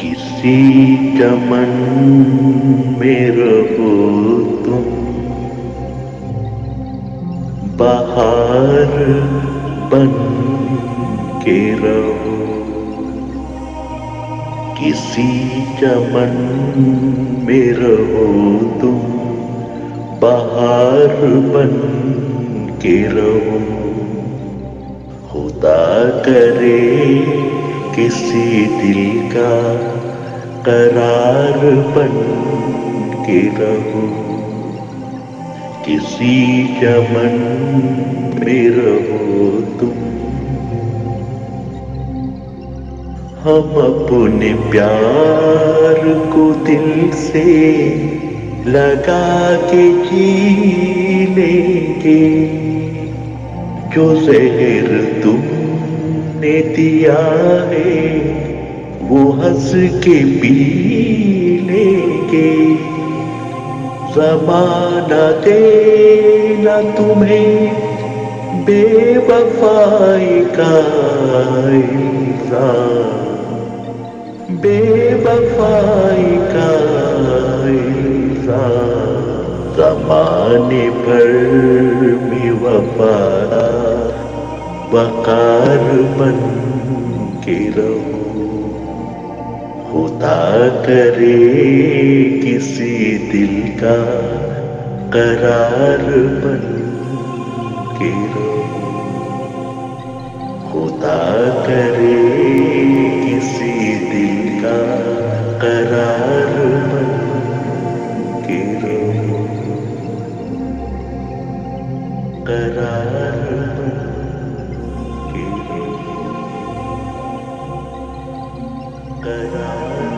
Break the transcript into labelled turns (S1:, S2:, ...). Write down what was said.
S1: کسی چمن میں رہو تم، بہار بن کے رہو، کسی چمن میں رہو تم، بہار بن کے رہو، خدا کرے کسی دل کا قرار بن کے رہو، کسی چمن میں رہو تم۔ ہم اپنے پیار کو دل سے لگا کے جی لیں گے، جو زہر تم نے دیا ہے وہ ہنس کے پی لیں گے، زمانہ دے نہ تمہیں بے وفائی کا الزام، بے وفائی کا الزام، زمانے بھر میں وفا وقار بن کے رہو، خدا کرے کسی دل کا قرار بن کے رہو، خدا کرے کسی دل کا قرار بن کے رہو، قرار بن کے رہو، قرار